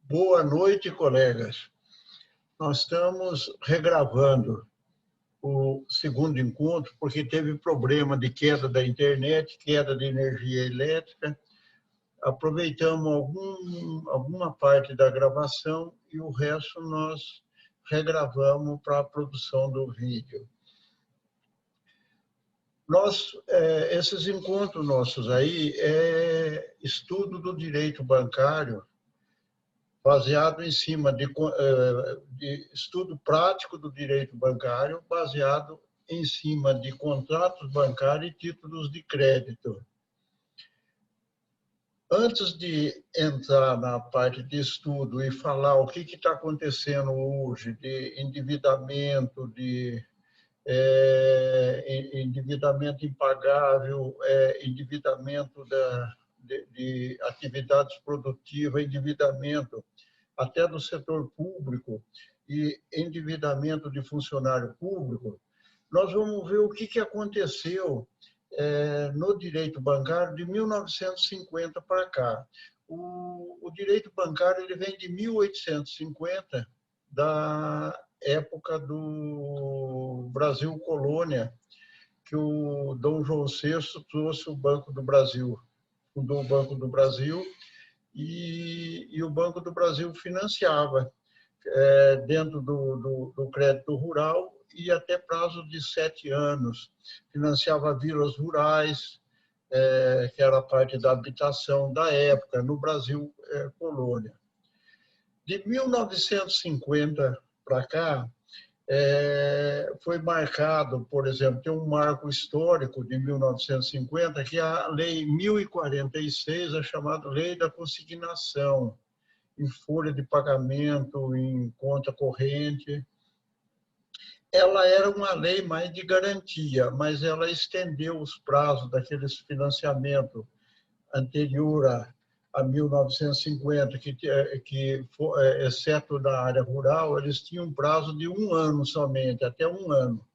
Boa noite, colegas. Nós estamos regravando o segundo encontro, porque teve problema de queda da internet, queda de energia elétrica. Aproveitamos alguma parte da gravação e o resto nós regravamos para a produção do vídeo. Esses encontros nossos aí é estudo do direito bancário, baseado em cima de estudo prático do direito bancário, baseado em cima de contratos bancários e títulos de crédito. Antes de entrar na parte de estudo e falar o que está acontecendo hoje de endividamento, de endividamento impagável, endividamento de atividades produtivas, endividamento até do setor público e endividamento de funcionário público, nós vamos ver o que aconteceu no direito bancário de 1950 para cá. O direito bancário ele vem de 1850, da época do Brasil colônia, que o Dom João VI trouxe o Banco do Brasil, fundou o Banco do Brasil, e o Banco do Brasil financiava dentro do crédito rural e até prazo de 7 anos. Financiava vilas rurais, que era a parte da habitação da época, no Brasil colônia. De 1950 para cá, foi marcado, por exemplo, tem um marco histórico de 1950, que é a Lei 1046, a chamada Lei da Consignação, em folha de pagamento, em conta corrente. Ela era uma lei mais de garantia, mas ela estendeu os prazos daqueles financiamentos anterior a 1950, que exceto da área rural, eles tinham um prazo de 1 ano somente, até 1 ano.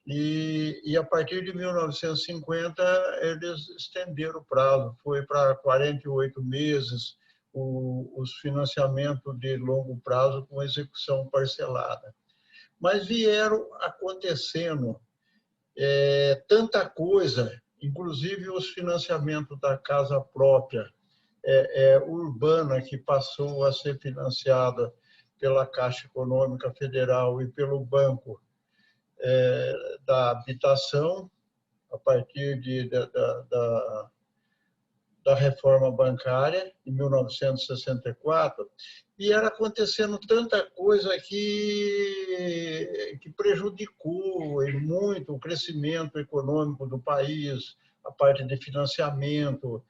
E a partir de 1950, eles estenderam o prazo, foi para 48 meses os financiamentos de longo prazo com execução parcelada. Mas vieram acontecendo tanta coisa, inclusive os financiamentos da casa própria, urbana, que passou a ser financiada pela Caixa Econômica Federal e pelo Banco da Habitação, a partir da reforma bancária, em 1964, e era acontecendo tanta coisa que prejudicou muito o crescimento econômico do país, a parte de financiamento,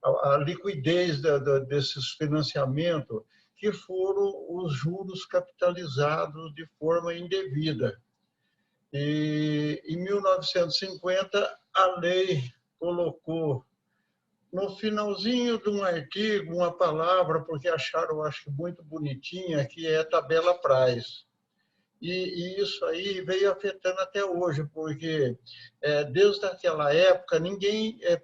a liquidez desses financiamentos, que foram os juros capitalizados de forma indevida. E, em 1950, a lei colocou no finalzinho de um artigo uma palavra, porque acharam, acho, muito bonitinha, que é tabela Price. E isso aí veio afetando até hoje, porque desde aquela época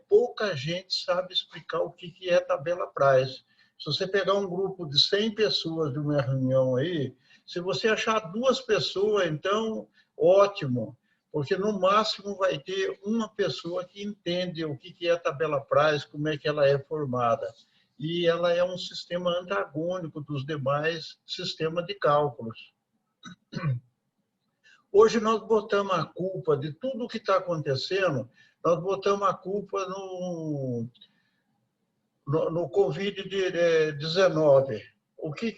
pouca gente sabe explicar o que é tabela Price. Se você pegar um grupo de 100 pessoas de uma reunião aí, se você achar 2 pessoas, então ótimo, porque no máximo vai ter uma pessoa que entende o que é a tabela Price, como é que ela é formada. E ela é um sistema antagônico dos demais sistemas de cálculos. Hoje nós botamos a culpa de tudo o que está acontecendo, nós botamos a culpa no Covid-19. O que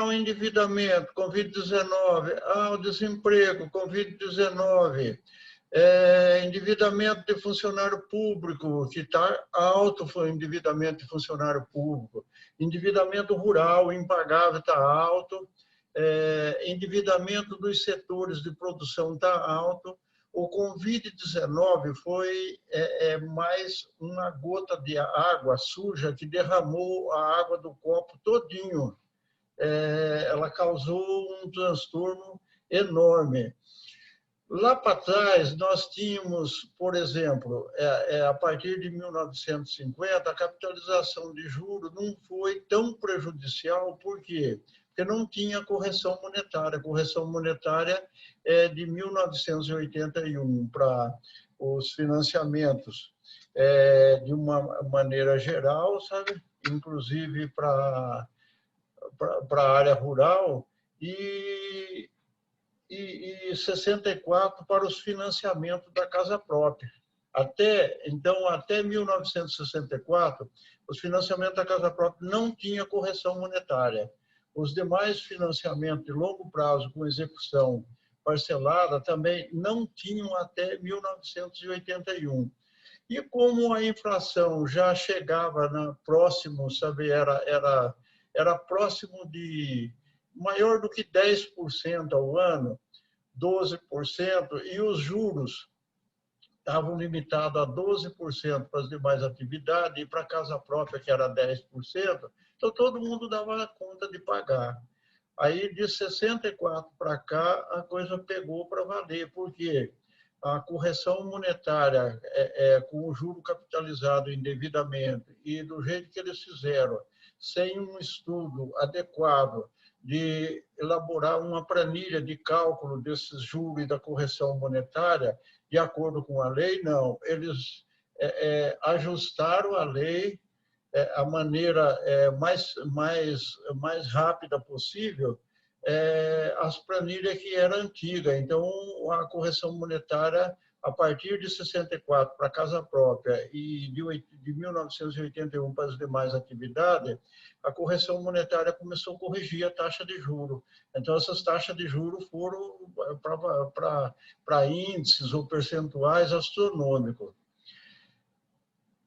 o endividamento, Covid-19, o desemprego, Covid-19, endividamento de funcionário público, que está alto foi o endividamento de funcionário público, endividamento rural, impagável, está alto, endividamento dos setores de produção está alto. O Covid-19 foi mais uma gota de água suja que derramou a água do copo todinho. Ela causou um transtorno enorme. Lá para trás, nós tínhamos, por exemplo, a partir de 1950, a capitalização de juros não foi tão prejudicial, por quê? Porque não tinha correção monetária. A correção monetária é de 1981 para os financiamentos, de uma maneira geral, sabe? Inclusive para a área rural, e 64 para os financiamentos da casa própria. Até 1964, os financiamentos da casa própria não tinham correção monetária. Os demais financiamentos de longo prazo com execução parcelada também não tinham até 1981. E como a inflação já chegava próximo, sabe, era próximo de maior do que 10% ao ano, 12%, e os juros estavam limitados a 12% para as demais atividades, e para a casa própria, que era 10%, então todo mundo dava conta de pagar. Aí, de 64 para cá, a coisa pegou para valer, porque a correção monetária com o juro capitalizado indevidamente e do jeito que eles fizeram, sem um estudo adequado de elaborar uma planilha de cálculo desses juros e da correção monetária, de acordo com a lei, não. Eles ajustaram a lei a maneira mais rápida possível, as planilhas que eram antigas. Então, a correção monetária, a partir de 64 para a casa própria e de 1981 para as demais atividades, a correção monetária começou a corrigir a taxa de juros. Então, essas taxas de juros foram para índices ou percentuais astronômicos.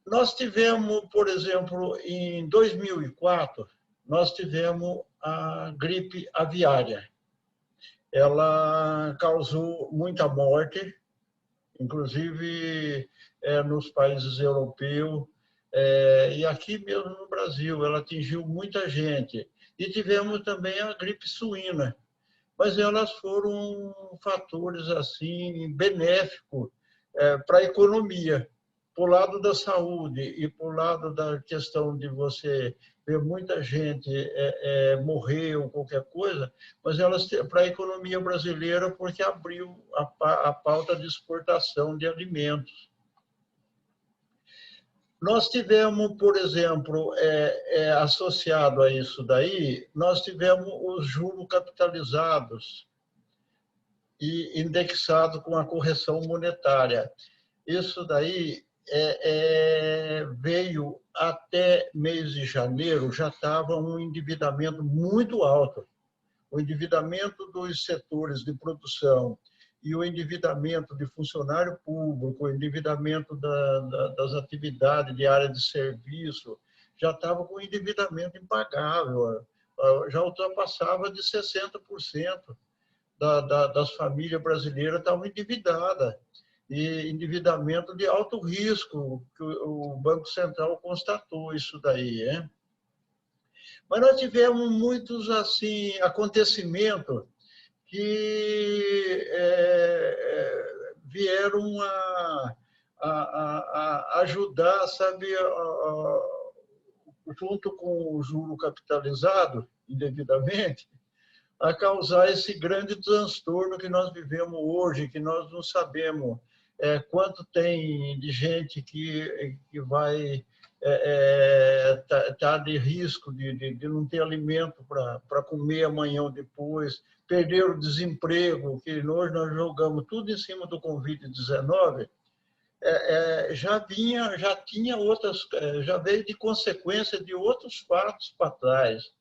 Nós tivemos, por exemplo, em 2004, nós tivemos a gripe aviária. Ela causou muita morte, inclusive nos países europeus, e aqui mesmo no Brasil, ela atingiu muita gente. E tivemos também a gripe suína, mas elas foram fatores assim benéficos para a economia. Por lado da saúde e por lado da questão de você ver muita gente morrer ou qualquer coisa, mas elas para a economia brasileira porque abriu a pauta de exportação de alimentos. Nós tivemos, por exemplo, associado a isso daí, nós tivemos os juros capitalizados e indexados com a correção monetária. Isso daí veio até mês de janeiro, já estava um endividamento muito alto. O endividamento dos setores de produção e o endividamento de funcionário público, o endividamento das atividades de área de serviço, já estava com endividamento impagável, já ultrapassava de 60% das famílias brasileiras estavam endividadas. E endividamento de alto risco, que o Banco Central constatou isso daí. Mas nós tivemos muitos assim, acontecimentos que vieram a ajudar, sabe, junto com o juro capitalizado, indevidamente, a causar esse grande transtorno que nós vivemos hoje, que nós não sabemos quanto tem de gente que vai tá de risco de não ter alimento para comer amanhã ou depois, perder o desemprego, que nós jogamos tudo em cima do Covid-19, já tinha outras, já veio de consequência de outros fatos para trás.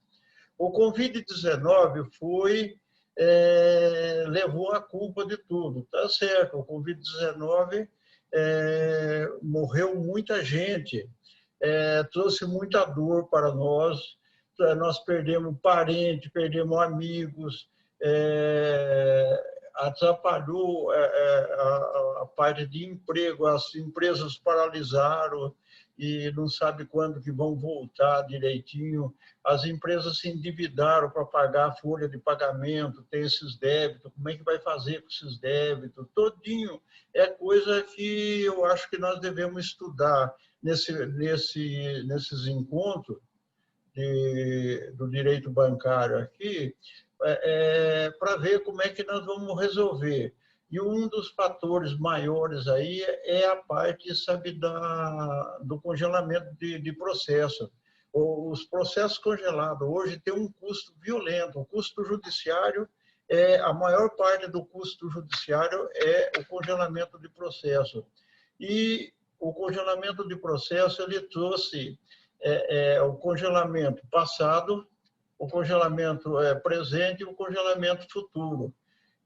O Covid-19 levou a culpa de tudo. Tá certo, o Covid-19 morreu muita gente, trouxe muita dor para nós. Nós perdemos parentes, perdemos amigos, atrapalhou a parte de emprego, as empresas paralisaram. e não sabe quando que vão voltar direitinho. As empresas se endividaram para pagar a folha de pagamento, ter esses débitos, como é que vai fazer com esses débitos? Todinho é coisa que eu acho que nós devemos estudar nesses encontros do direito bancário aqui, para ver como é que nós vamos resolver. E um dos fatores maiores aí é a parte, sabe, do congelamento de processo. Os processos congelados hoje têm um custo violento. O custo judiciário, a maior parte do custo judiciário é o congelamento de processo. E o congelamento de processo, ele trouxe o congelamento passado, o congelamento presente e o congelamento futuro.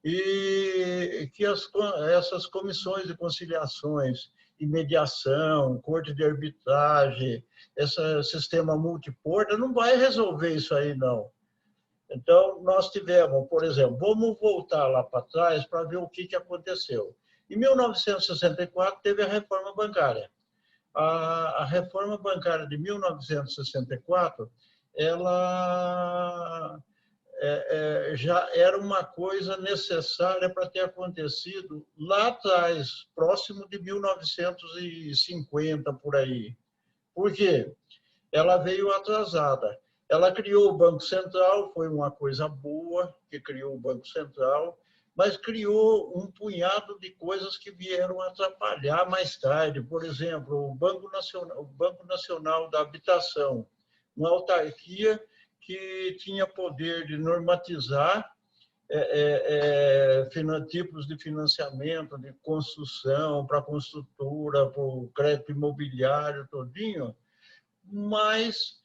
E que essas comissões de conciliações e mediação, corte de arbitragem, esse sistema multiporta, não vai resolver isso aí, não. Então, nós tivemos, por exemplo, vamos voltar lá para trás para ver o que aconteceu. Em 1964, teve a reforma bancária. A reforma bancária de 1964, ela já era uma coisa necessária para ter acontecido lá atrás, próximo de 1950, por aí. Por quê? Ela veio atrasada. Ela criou o Banco Central, foi uma coisa boa que criou o Banco Central, mas criou um punhado de coisas que vieram atrapalhar mais tarde. Por exemplo, o Banco Nacional da Habitação, uma autarquia que tinha poder de normatizar tipos de financiamento, de construção, para a construtora, para o crédito imobiliário, todinho, mas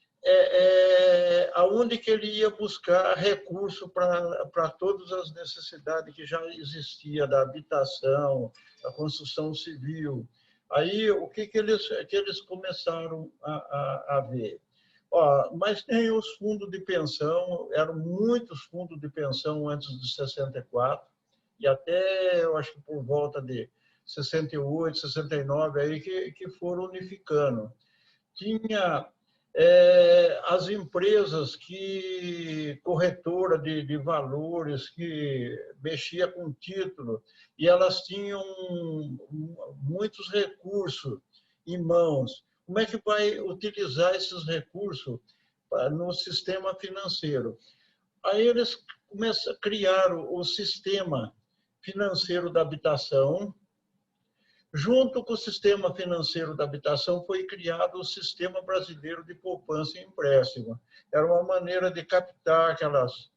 aonde que ele ia buscar recurso para todas as necessidades que já existia da habitação, da construção civil. Aí, o que eles começaram a ver? Mas tem os fundos de pensão, eram muitos fundos de pensão antes de 64, e até, eu acho que por volta de 68, 69, aí que foram unificando. Tinha as empresas corretora de valores, que mexia com título, e elas tinham muitos recursos em mãos. Como é que vai utilizar esses recursos no sistema financeiro? Aí eles criaram o sistema financeiro da habitação. Junto com o sistema financeiro da habitação, foi criado o Sistema Brasileiro de Poupança e Empréstimo. Era uma maneira de captar aquelas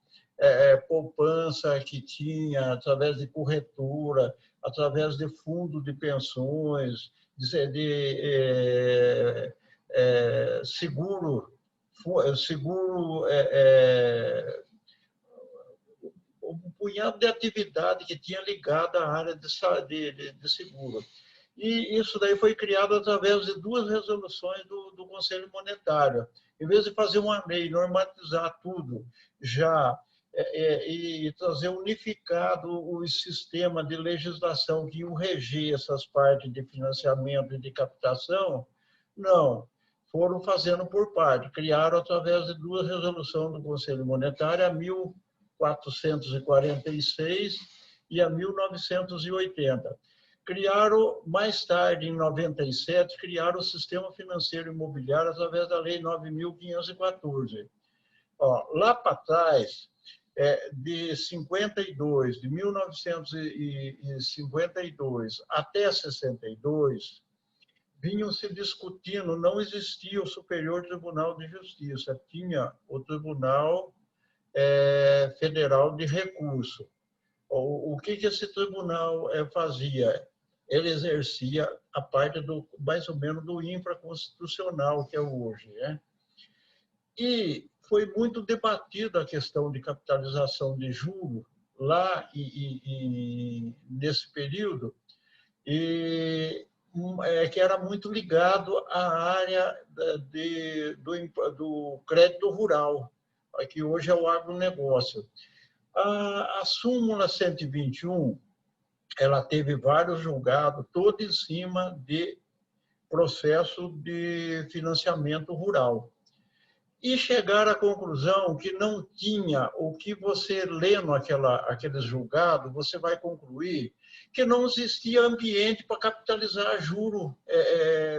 poupança que tinha através de corretora, através de fundo de pensões, de seguro, um punhado de atividade que tinha ligado à área de seguro. E isso daí foi criado através de duas resoluções do Conselho Monetário. Em vez de fazer uma lei, normatizar tudo já e trazer unificado o sistema de legislação que iam reger essas partes de financiamento e de captação, não. Foram fazendo por parte. Criaram através de duas resoluções do Conselho Monetário, a 1446 e a 1980. Criaram, mais tarde, em 97, criaram o Sistema Financeiro Imobiliário através da Lei 9.514. Lá para trás, de 1952 até 62, vinham se discutindo, não existia o Superior Tribunal de Justiça, tinha o Tribunal Federal de Recurso. O que esse tribunal fazia? Ele exercia a parte mais ou menos do infraconstitucional que é hoje, né? E foi muito debatida a questão de capitalização de juros lá nesse período, e que era muito ligado à área do crédito rural, que hoje é o agronegócio. A súmula 121, ela teve vários julgados, todo em cima de processo de financiamento rural. E chegar à conclusão que não tinha, o que você lendo aqueles julgados, você vai concluir que não existia ambiente para capitalizar juro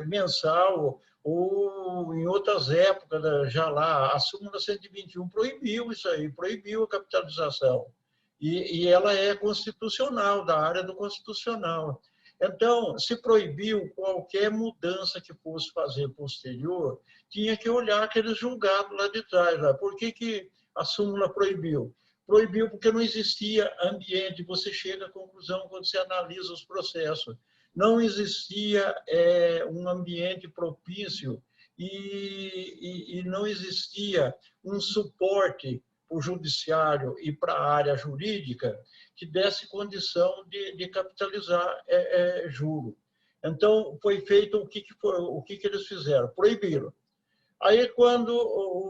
mensal, ou em outras épocas, já lá, a súmula 121 proibiu isso aí, proibiu a capitalização. E ela é constitucional, da área do constitucional. Então, se proibiu qualquer mudança que fosse fazer posterior, tinha que olhar aqueles julgados lá de trás. Lá. Por que a súmula proibiu? Proibiu porque não existia ambiente. Você chega à conclusão quando você analisa os processos. Não existia um ambiente propício e não existia um suporte para o judiciário e para a área jurídica que desse condição de capitalizar juro. Então, foi feito o que eles fizeram? Proibiram. Aí,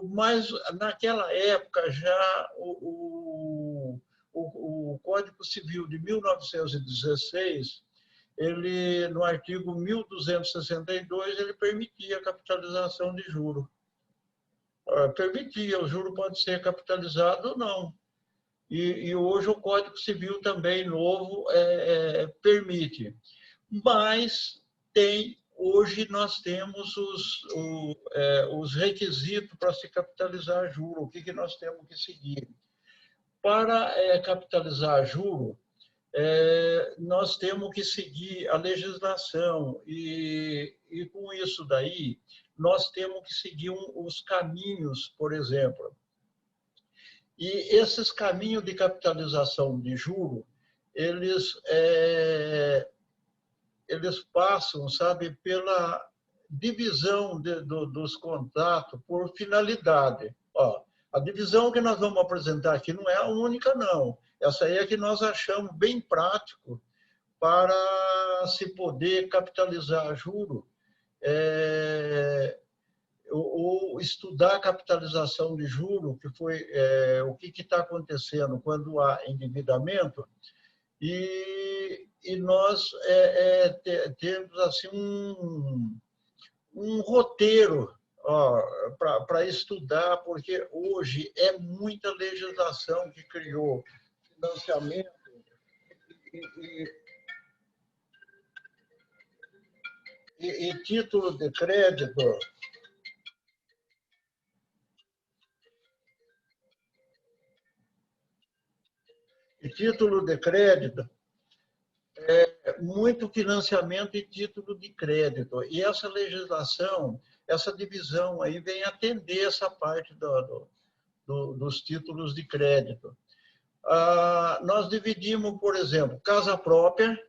mas naquela época, já o Código Civil de 1916, ele, no artigo 1262, ele permitia a capitalização de juro. Permitia, o juro pode ser capitalizado ou não. E hoje o Código Civil também novo permite. Mas hoje nós temos os requisitos para se capitalizar juro. O que nós temos que seguir? Para capitalizar juro, nós temos que seguir a legislação e com isso daí, nós temos que seguir os caminhos, por exemplo. E esses caminhos de capitalização de juro, eles passam, sabe, pela divisão dos contratos por finalidade. Ó, a divisão que nós vamos apresentar aqui não é a única, não. Essa aí é que nós achamos bem prático para se poder capitalizar juro ou estudar a capitalização de juro, que foi o que está acontecendo quando há endividamento, e nós temos assim um roteiro para estudar, porque hoje é muita legislação que criou financiamento e título de crédito. E título de crédito, muito financiamento e título de crédito. E essa legislação, essa divisão aí vem atender essa parte dos títulos de crédito. Nós dividimos, por exemplo, casa própria,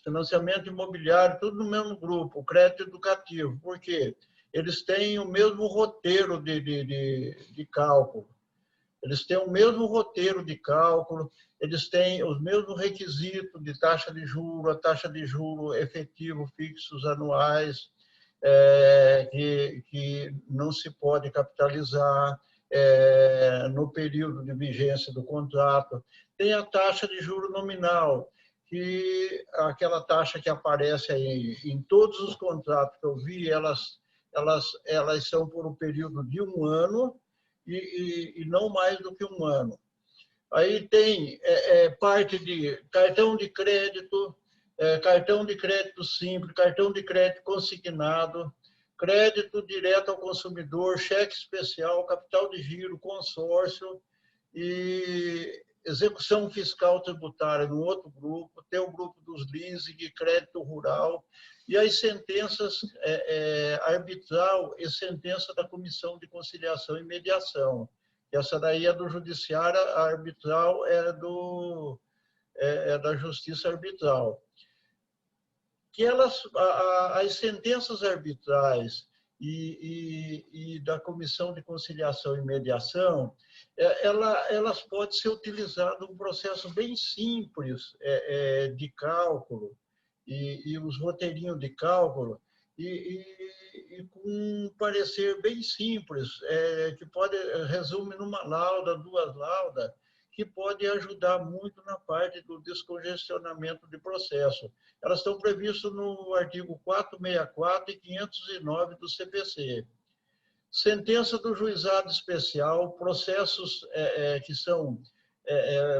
financiamento imobiliário, tudo no mesmo grupo, crédito educativo. Por quê? Eles têm o mesmo roteiro de cálculo. Eles têm o mesmo roteiro de cálculo, eles têm os mesmos requisitos de taxa de juro, a taxa de juro efetivo fixos anuais, que não se pode capitalizar no período de vigência do contrato. Tem a taxa de juro nominal, que aquela taxa que aparece aí em todos os contratos que eu vi, elas são por um período de 1 ano, e não mais do que 1 ano. Aí tem parte de cartão de crédito simples, cartão de crédito consignado, crédito direto ao consumidor, cheque especial, capital de giro, consórcio e execução fiscal tributária no outro grupo, tem o grupo dos leasing, crédito rural, e as sentenças arbitral e sentença da Comissão de Conciliação e Mediação. Essa daí é do Judiciário, a arbitral é da Justiça Arbitral. Que as sentenças arbitrais e da Comissão de Conciliação e Mediação, elas podem ser utilizadas num processo bem simples de cálculo, e os roteirinhos de cálculo, e com um parecer bem simples, que resume numa lauda, 2 laudas, que podem ajudar muito na parte do descongestionamento de processo. Elas estão previstas no artigo 464 e 509 do CPC. Sentença do juizado especial, processos que são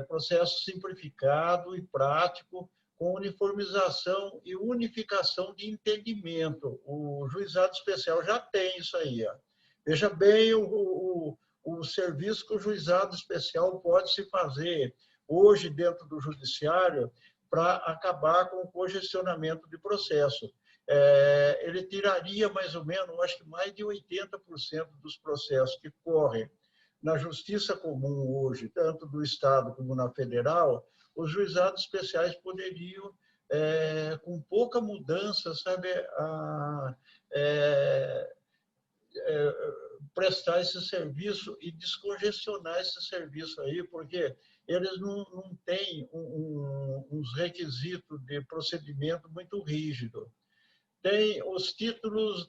processo simplificado e prático, com uniformização e unificação de entendimento. O juizado especial já tem isso aí. Ó. Veja bem o serviço que o juizado especial pode se fazer hoje dentro do judiciário para acabar com o congestionamento de processo. Ele tiraria mais ou menos, acho que mais de 80% dos processos que correm na justiça comum hoje, tanto do Estado como na federal, os juizados especiais poderiam, com pouca mudança, sabe, prestar esse serviço e descongestionar esse serviço aí, porque eles não têm uns requisitos de procedimento muito rígidos. Tem os títulos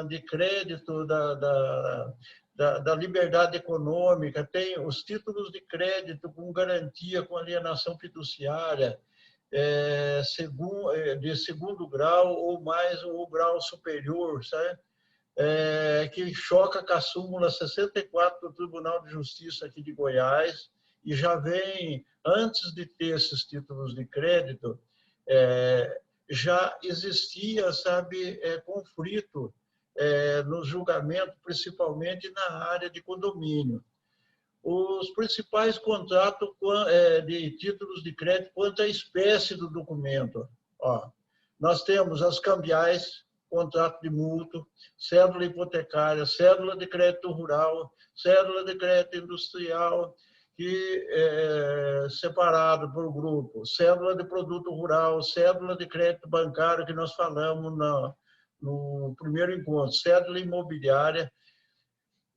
de crédito da liberdade econômica, tem os títulos de crédito com garantia, com alienação fiduciária, de segundo grau ou mais, ou grau superior, sabe? Que choca com a súmula 64 do Tribunal de Justiça aqui de Goiás, e já vem, antes de ter esses títulos de crédito, já existia, sabe, conflito no julgamento, principalmente na área de condomínio. Os principais contratos de títulos de crédito quanto à espécie do documento. Ó, nós temos as cambiais, contrato de mútuo, cédula hipotecária, cédula de crédito rural, cédula de crédito industrial, que separado por grupo, cédula de produto rural, cédula de crédito bancário, que nós falamos no primeiro encontro, cédula imobiliária.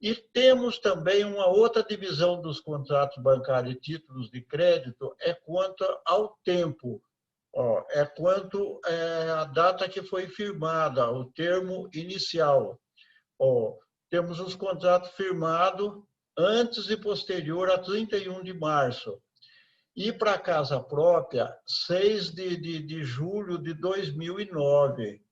E temos também uma outra divisão dos contratos bancários e títulos de crédito, quanto ao tempo. Quanto à data que foi firmada, o termo inicial. Temos os contratos firmados antes e posterior a 31 de março. E para a casa própria, 6 de julho de 2009.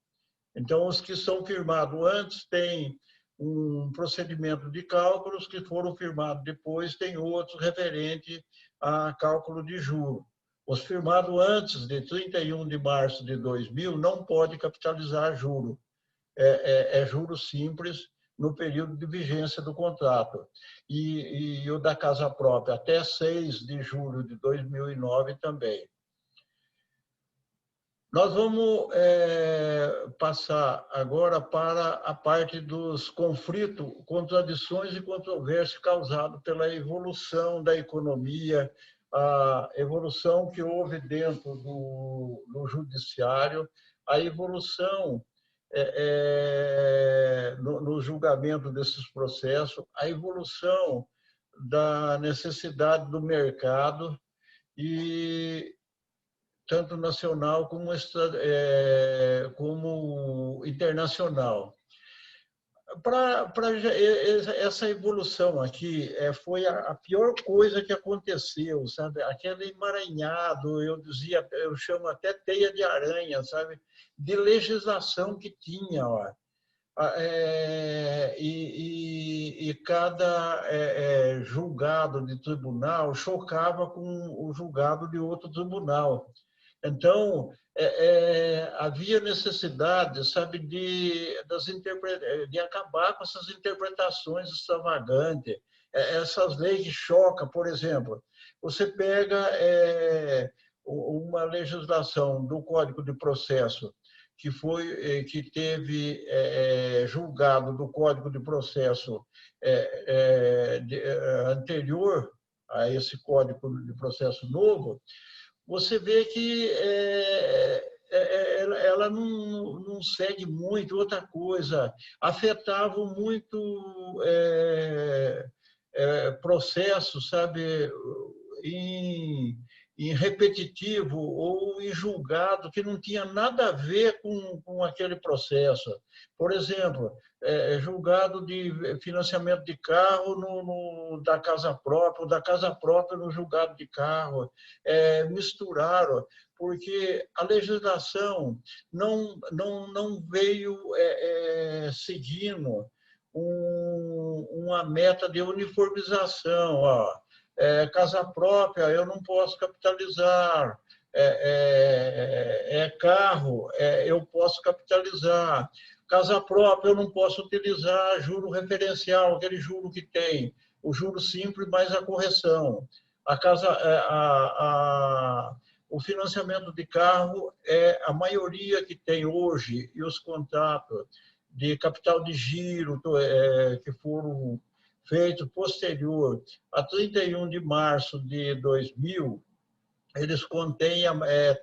Então, os que são firmados antes têm um procedimento de cálculos, que foram firmados depois tem outros referentes a cálculo de juros. Os firmados antes de 31 de março de 2000 não pode capitalizar juro. Juro simples no período de vigência do contrato. E o da casa própria até 6 de julho de 2009 também. Nós vamos passar agora para a parte dos conflitos, contradições e controvérsias causadas pela evolução da economia, a evolução que houve dentro do judiciário, a evolução no julgamento desses processos, a evolução da necessidade do mercado, e tanto nacional como internacional. Essa evolução aqui foi a pior coisa que aconteceu, sabe? Aquele emaranhado, eu chamo até teia de aranha, sabe? De legislação que tinha, ó. E cada julgado de tribunal chocava com o julgado de outro tribunal. Então, havia necessidade, sabe, de acabar com essas interpretações extravagantes, essas leis que chocam, por exemplo. Você pega uma legislação do Código de Processo que teve julgado do Código de Processo anterior a esse Código de Processo novo, você vê que ela não segue muito. Outra coisa, afetavam muito processos, sabe, em em repetitivo ou em julgado que não tinha nada a ver com aquele processo. Por exemplo, julgado de financiamento de carro da casa própria, ou da casa própria no julgado de carro. Misturaram, porque a legislação não veio seguindo uma meta de uniformização. Ó. Casa própria, eu não posso capitalizar. Carro, eu posso capitalizar. Casa própria, eu não posso utilizar juro referencial, aquele juro que tem o juro simples mais a correção. O financiamento de carro a maioria que tem hoje, e os contratos de capital de giro que foram feito posterior a 31 de março de 2000, eles contêm a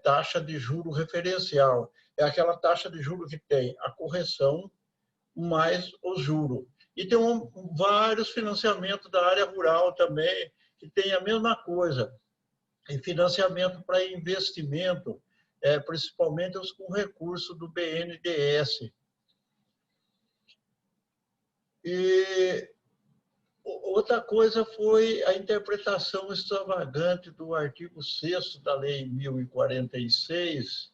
taxa de juro referencial. É aquela taxa de juro que tem a correção mais o juro. E tem vários financiamentos da área rural também, que tem a mesma coisa. E financiamento para investimento, principalmente os com recurso do BNDES. E outra coisa foi a interpretação extravagante do artigo 6º da Lei 1046,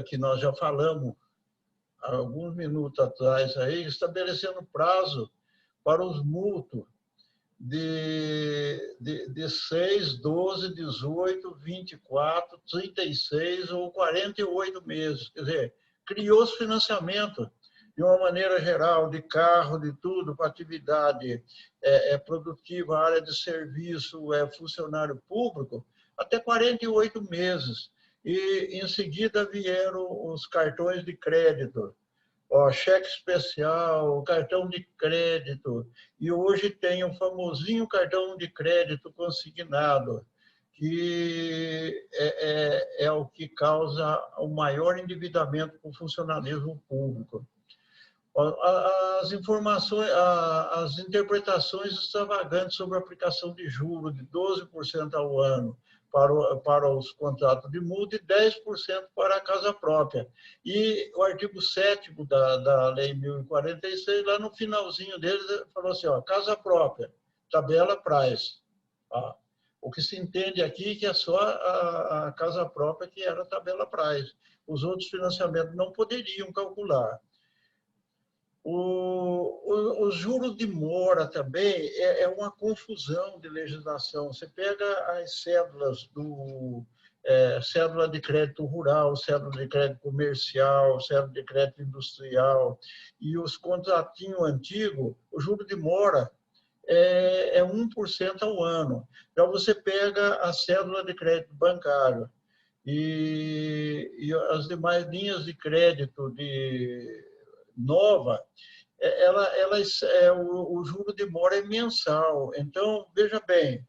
que nós já falamos há alguns minutos atrás, aí, estabelecendo prazo para os mútuos de 6, 12, 18, 24, 36 ou 48 meses. Quer dizer, criou-se financiamento de uma maneira geral, de carro, de tudo, para atividade produtiva, área de serviço, funcionário público, até 48 meses. E, em seguida, vieram os cartões de crédito, cheque especial, cartão de crédito. E hoje tem o famosinho cartão de crédito consignado, que é o que causa o maior endividamento com o funcionalismo público. As informações, as interpretações extravagantes sobre a aplicação de juros de 12% ao ano para os contratos de multa e 10% para a casa própria. E o artigo 7º da Lei 1046, lá no finalzinho dele, falou assim, casa própria, tabela price. O que se entende aqui é que é só a casa própria que era a tabela price. Os outros financiamentos não poderiam calcular. Os juros de mora também é uma confusão de legislação. Você pega as cédulas cédula de crédito rural, cédula de crédito comercial, cédula de crédito industrial e os contratinhos antigos, o juro de mora é 1% ao ano. Então, você pega a cédula de crédito bancário e as demais linhas de crédito nova, o juro de mora é mensal. Então, veja bem,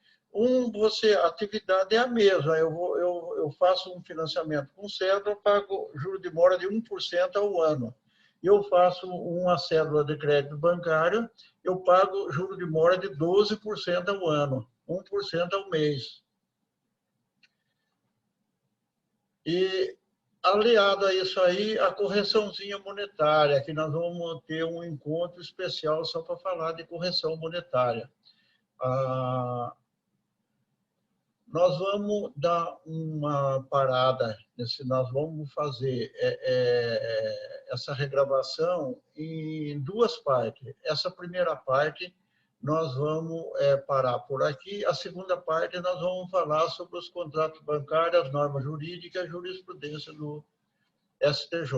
a atividade é a mesma. Eu faço um financiamento com cédula, pago juro de mora de 1% ao ano. Eu faço uma cédula de crédito bancário, eu pago juro de mora de 12% ao ano, 1% ao mês. E aliado a isso aí, a correçãozinha monetária, que nós vamos ter um encontro especial só para falar de correção monetária. Nós vamos dar uma parada, nós vamos fazer essa regravação em duas partes. Essa primeira parte, nós vamos parar por aqui. A segunda parte, nós vamos falar sobre os contratos bancários, as normas jurídicas e a jurisprudência do STJ.